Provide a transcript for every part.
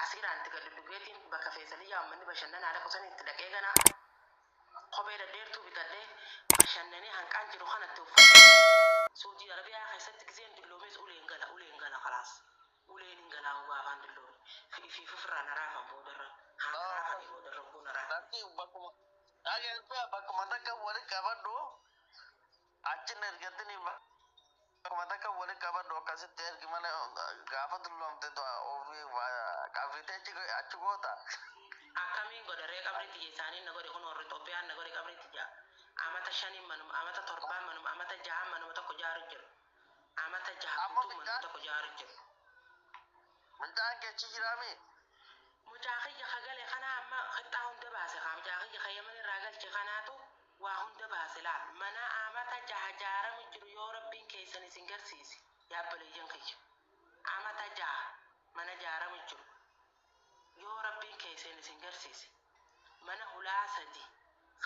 asiraan tiga dudugeetiin bakka feesanii yaammanni bashannana haala qusan itti dhaqee ganaa kophee dhadheertuu bitadhee bashannanee hanqaan jiru kanatti uffata suudii arabiyaa keessatti giseen dulloomes uleen gala khalaas uleen hin galaa gaafaan dulloome fi fufirraan haraafan boodarra haraafanii boodarra kun haraafan bakkuma takka walitti qabadhu achin ergatini bakkuma takka walitti qabadhu akkasitti ergi malee gaafa dulloomte ofii qabritee achi goota. Akkamiin godharee qabritti isaanii na godhe kun warri Itoophiyaan na godhe qabritti jaa amata shaniin manum amata torbaan manum amata jahan manuma tokko jaaru jiru amata jahan guutuu manuma tokko jaaru jiru. Mucaan keechi jiraami. Mucaa kiyya kagalee kana amma qixxaa hunda baase kaa mucaa kiyya kayyaman irraa galche kanaatu waa hunda baase laal mana amata jaha jaaramu jiru yoo rabbiin keessan isin garsiise yaabbaleyyan kiyya amata jaha mana jaaramu jiru yoo rabbiin keessan isin garsiise mana hulaa sadi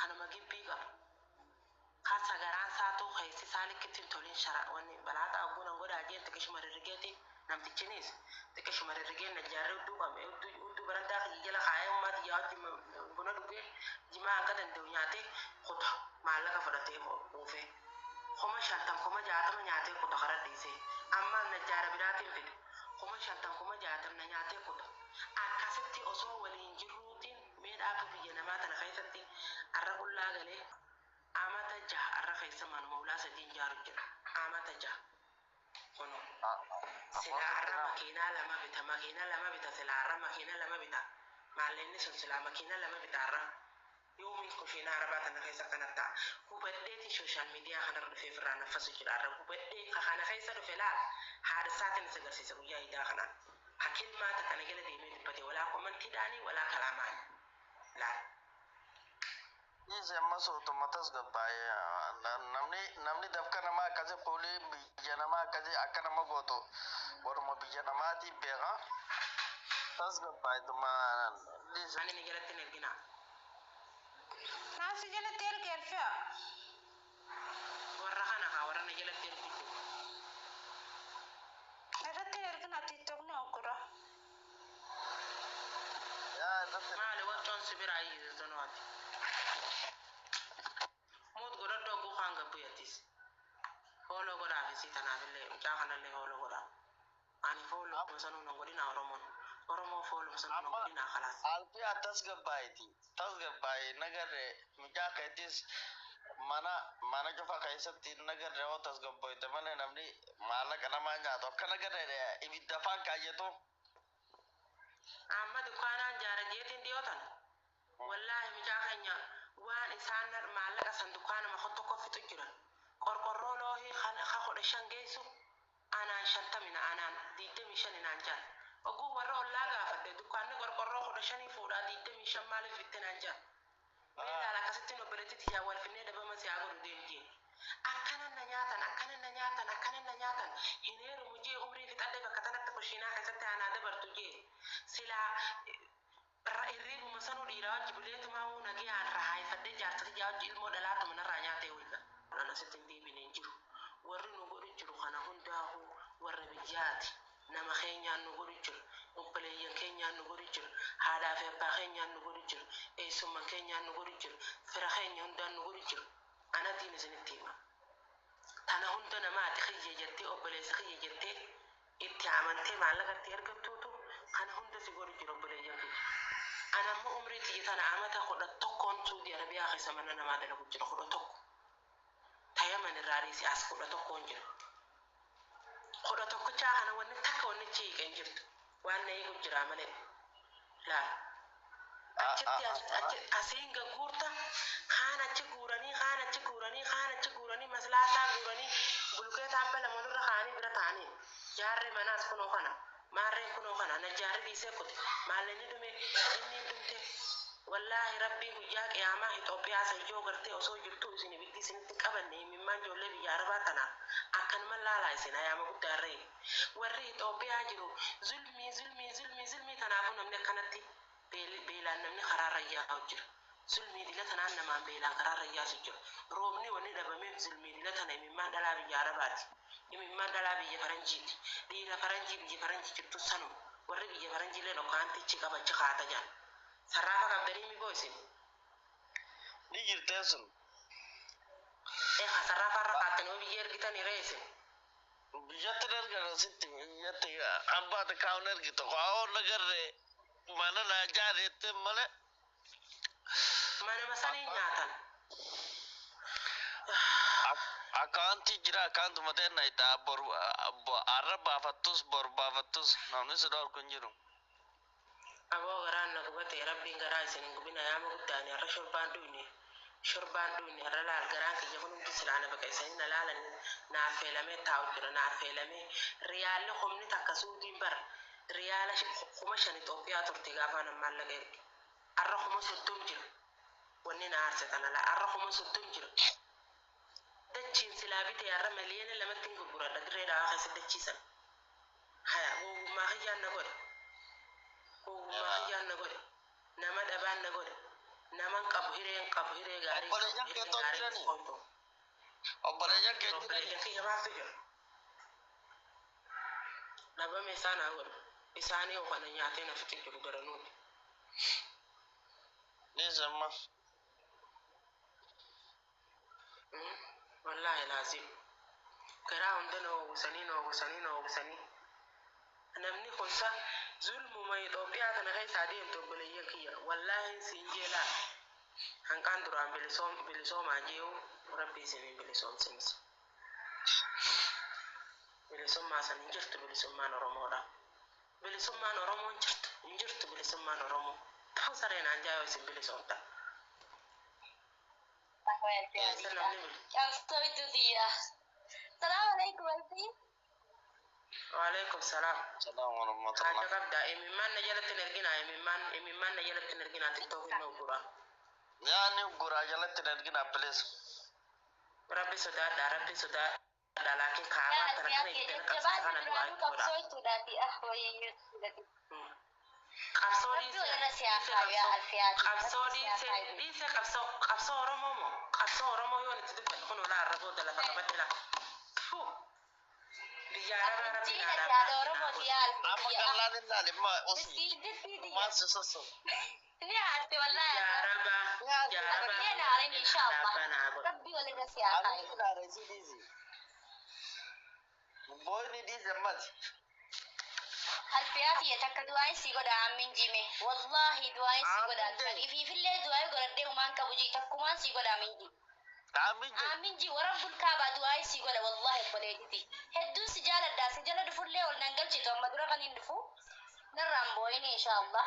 kanuma gibbii qabu kan sagaraan saatuu keessi saalikittiin toliin shara wanni balaata abbuunan godhaa jeen xiqish marirrigeetiin namtichinis xiqish marirrigeen najjaarree udduu qabe udduu barandaa kiyya jala kaayee ummaati yaa wajji buna dhugee jimaa hanga danda'u nyaatee kuta maallaqa fudhatee kuufee kuma 50 kuma 60 nyaatee kuta kara dhiisee amma najjaara biraatiin fidu kuma 50 kuma 60 na nyaatee kuta akkasitti osoo waliin jirruutiin miidhaafu biyya namaa tana keessatti arra qullaa galee amata jaha arra keessa manuma ulaa sadiin jaaru jira amata jaha kono sila arra makiinaa lama bita sila arra makiinaa lama bita maalleenni sun sila makiinaa lama bita arra yoomiin kushiinaa arabaa tana keessa kanatti hubadheeti sooshaal miidiyaa kanarra dhufee firraa naffasu jira arra hubadhee kana keessa dhufe laal haadha isaatiin isa agarsiisa guyyaa idaa kanaan hakil maata kana gala deemee dubbate walaa komantiidhaanii walaa kalaamaan laal. Ini amma sootuma tasgabbaa'ee namni dafka namaa akkasii foolii biyya namaa akkasii akka nama gootu warma biyya namaatiif beeka tasgabbaa'eetuma. Ani ni jalatti hin ergina. Naasi jalatti ergeer fe'a. Warra kana kaa warra na jalatti ergitu. Irratti ergina tiktokni oggura. Maali wantoon sibiraa iyyuu nooti. Moot godhadhoo guukaan gabbu yattis. Fooloo godhaaf isii tanaafillee mucaa kanallee fooloo godhaaf. Ani fooloo sanuu nan godhina Oromoo fooloo sanuu nan godhina khalaas. Alfiyaa tasgabbaa'ee nagarree mucaa keettis mana cufa keessatti nagarree yoo tasgabbaa'e malee namni maallaqa namaa nyaatu akka nagarree ibidda afaan kaayyatu. Amma dukkaanaan jaarajeetiin dhiyootan. Wallaahi mucaa keenya waan isaan maallaqa san dukkaanuma tokko fitu jiran. Qorqorroo loohii ka kudha shan geessu anaan 50 anaan 25 naan jaan. Oguu warra ollaa gaafadhe dukkaanni qorqorroo 15 fuudhaa 25 maaliif fitte naan jaan. Meelaan akkasitti nobbeleetti yaa wal finnee dabama si haa godhu deemjee. Akkanan na nyaatan hineeru mujee umrii fixadhe bakka tanatti kushiinaa keessatti aanaa dabartu jee. Silaa irriibuma sanuu dhiiraa wajji bileetumaa nagayaan rahaayifadhee jaarsati yaa wajji ilmoo dhalaatuma narraa nyaatee wayga. Nan asitti hin deebineen jiru. Warri nu godhu jiru kana hundaa'uu warra biyyaati. Nama keenyaan nu godhu jiru. Obboleeyyan keenyaan nu godhu jiru. Haadhaa fi abbaa keenyaan nu godhu jiru. Eessumman keenyaan nu godhu jiru. Fira keenya hundaan nu godhu jiru. Anatiin isinitti hima. Tana hunda namaati kiyya jettee obboleessa kiyya jettee itti amantee maallaqatti ergattuutu kana hunda si godhu jiru obboleeyyan kiyya. Ana ammoo umrii tiyya tana amata 11 Suudii Arabiyaa keessa mana namaa dalagu jira 11. Tayaman irraa dhiisee as 11 jira. 11 chaa kana wanni takka wanni chiiqeen jirtu waan na eegu jira malee laal. Achitti asiin gagguurta kaan achi guuranii maslaasaa guuranii bulkeetaa bala malurra kaanii bira ta'anii jaarri manaas kunoo kana maarreen kunoo kana na jaarri dhiisee kute maallenni dhume inni dhumte wallaahi rabbii guyyaa qiyaamaa Itoophiyaa sayyoo gartee osoo jirtu isin ibiddi isinitti qabanne himimmaan ijoollee biyya arabaa tanaaf akkanuma laalaa isin ayaama guddaarree warri Itoophiyaa jiru zulmii kanaafuu namni akkanatti beelaan namni karaarra yaa'u jira. Zulmii dila tanaan namaan beelaan karaarra yaa'u jira. Roobni wanni dhabameef zulmii dila tana himimmaan dhalaa biyya arabaati. Himimmaan dhalaa biyya faranjiiti. Dhiira faranjii biyya faranjii jirtu sanuma. warri biyya faranjiilee dhokaantichi qabachi kaata jan sarraafa qabdanii mi boysin Ni jirtee sun. sarraafa irra kaattanii oo biyya ergitanii reesin Biyyatti ergan asitti biyyatti ambaata kaa'uun ergitu qo'aawoo nagarree mana naa jaareette malee. manama sanii nyaatan Akkaanti jira akkaantu mateen na itaa arra baafattus bor baafattus namni si dhorku hin jiru. aboo garaan na gubate rabbiin garaa isin hin gubina yaama guddaani har'a shorbaan dhuyne har'a laal garaan kiyya kun hundi silaana baqa isanii na laalan naaf feelamee taa'u jira naaf feelamee riyaalli humni takka suutiin bara riyaala 5,000 Itoophiyaa turte gaafa nan maallaqa erge har'a 30,000 jira wanni na aarse tana laa har'a 30,000 jira dachiin silaa bitee har'a miliyoona lamatti hin gurguradha dirree dhaawaa keessa dachiisan haya gogummaa kiyyaan na godhe gogummaa kiyyaan na godhe nama dhabaan na godhe naman qabu hiree gaarii Obboleeyyan kee too jiranii? Obboleeyyan kee jiranii? obboleeyyan kiyya maaftu jira dhabame isaan haa godhu isaanii yoo kana nyaatee nafitti jiru garanuuti Ni zamma. wallaahi laazim garaa hunda na oogusanii namni kunsa zulmuma Itoophiyaa kana keessaa deemtu obboleeyyan kiyya wallaahi siin jeelaa hanqaan duraan bilisoomaa jeewu rabbi isiniin bilisoomsinis bilisummaa san hin jirtu bilisummaan Oromoodha bilisummaan Oromoo hin jirtu bilisummaan Oromoo ta'u sareenaan jaayoo isin bilisoomta السلام عليكم ألفين. وعليكم السلام Salaam wa هذا rahmatullah. قبدا إممان نجلت نرجنا إممان نجلت نرجنا تكتوك النوبرة Yaani guraa jalatti na ergina please. ربي سودا لكن كعبة ترى كان يبدأ كبسة كان دعاء qabsoo Oromoo yoo itti dubban kun olaa arraboo dalaga qabatti la biyya arabaa rabbi Amma qallaan hin laale ma osii maan si sosso. Ani ilaale si diisi. Boyni diisi ammati. الفيات يتك دعاء سيقول آمين جيمي والله دعاء سيقول آمين في الليل دعاء يقول أديه ومان كبوجي تكمان سيقول آمين جي آمين جي ورب الكعبة دعاء سيقول والله بليتي هدو سجالة دفو الليل وننقل شتو مدرة غنين دفو نرام بويني إن شاء الله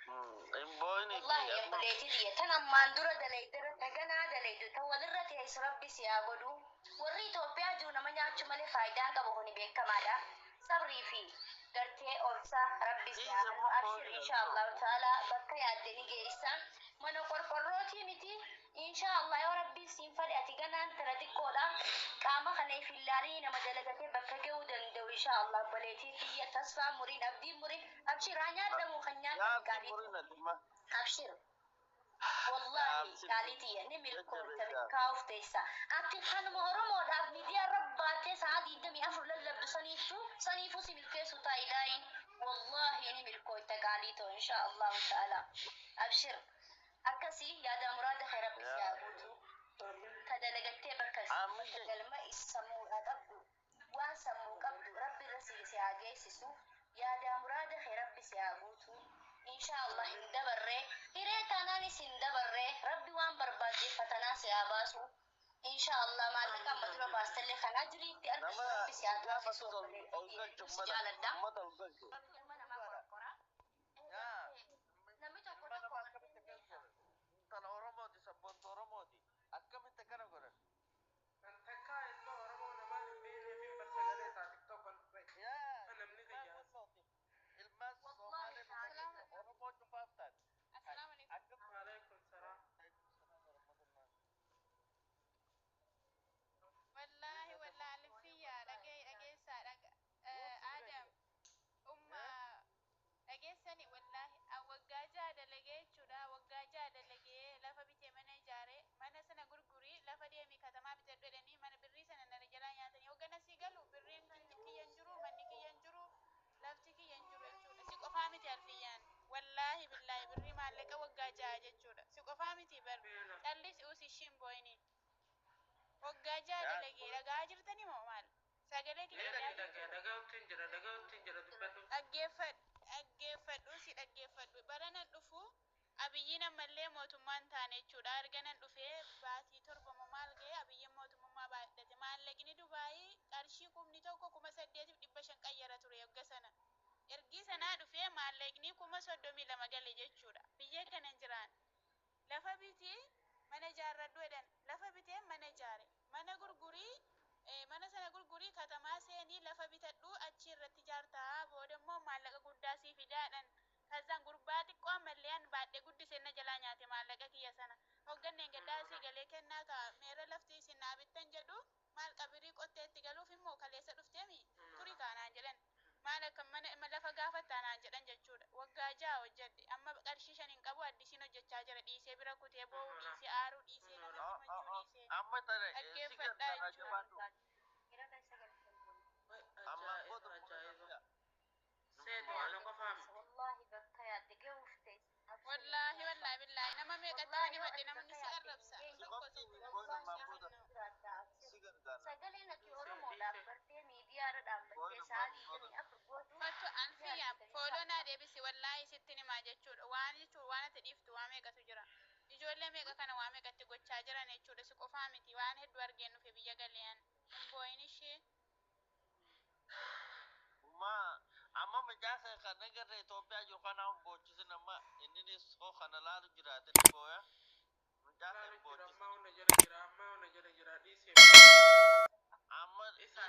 والله يبليتي تنام ماندورة دليدر تغنى دليدو تولرت يس ربي سياغدو وري توبيا جونا من ياتشو مالي فايدان كبهوني بيك كمادا صبري فيه gartee obsa rabbi siyaasatu abshir inshallah taala bakka yaaddeni geessan mana qorqorrooti miti inshallah yoo rabbi siin fadhe ati ganaan tara xiqqoodha qaama kana ifillaalii nama dalagatee bakka ga'uu danda'u inshallah baleetii xiyya tasfaa muriin abdii muriin abshir haa nyaadhamu kan nyaatan gaarii abshir والله قالتي نمل كورتك كاوف تيسا أنت خانم هرمو داب ميديا رباتي سعادي دمي أفر للب صنيفو سمل كيسو تايلاين والله نمل كورتك قاليتو إن شاء الله تعالى أبشر أكسي يا دا مراد خير ربي سيابوتو تدلقتي بكسي تدلما إسمو أدبو وان سمو قبدو ربي رسي سياجي سيسو يا دا مراد خير ربي سيابوتو إن شاء الله هندبرة هري تاناني سندبرة ربي وان بربادي فتنا سياباسو إن شاء الله ما لك مدرو باستلي خنا جري تأرك ربي سياباسو سجال الدم والله ولا على فيا رجع آدم jechuudha. Si qofaa miti bar. Callis usishin boyni. Waggaa jaalalagie dhagaa jirtani moo maal? Sagalee kiyya dhaga'uttiin jira dubbadhu. Dhaggeeffadhu si dhaggeeffadhu. Barana dhufu abiyyiin ammallee mootummaan taane jechuudha. Arganan dhufee baatii torbamoo maal ga'e abiyyiin mootummaa baadhate. Maallaqni Dubaayii qarshii kumni tokko 8,500 qayyara ture yogga sana. Ergii sanaa dhufee maallaqni 32 gale jechuudha. Biyya kana jiraan. Lafa bitii mana jaarradhu jedhan. Lafa bitee mana jaare. Mana gurgurii mana sana gurgurii katamaa seenii lafa bitadhu achi irratti jaartaa boodammoo maallaqa guddaa sii fidaadhan. Kazaan gurbaa xiqqoo ammalleen baadhee guddisee na jalaa nyaate maallaqa kiyya sana. Hogganneen gaddaa sii galee kennaa ka'a meera lafti isin naa bittan jedhu maal qabirii qottee itti galuuf immoo kaleessa dhufteemi turi kaanaan jedhan. Maal akka mana lafa gaafattaanaan jedhan jechuudha. Waggaa ja'a hojjedhe amma qarshii 5 qabu addisiin hojjechaa jira dhiisee bira kutee boo'uu dhiisee aaruu dhiisee nama himachuu dhiisee. Amma tare Dhaggeeffadhaa jechuudha. amma ajaa'iba. Seetu ana qofaami. Wallahi bakka yaadde geewufte. Wallahi billahi nama meeqatti wani madde namni si arrabsa. Sagaleen ati Oromoodhaaf bartee miidiyaarra dhaabbattee sa'aatii 24 gootu. Fattu anfiyaa fooloo naa deebisi wallahi sitti himaa jechuudha. Waan jechuun waan ati dhiiftu waa meeqatu jira. Ijoollee meeqa kana waa meeqatti gochaa jiran jechuudha. Si qofaa miti waan hedduu argeen dhufe biyya galeeyyan. Booyin ishee. amma mijaasa kan nagarre Itoophiyaa jiru kana boochisina amma inninis hoo kana laalu jiraate ni booya. Mijaasa boochisina. Amma hunda jala jira dhiisee. Amma Isaa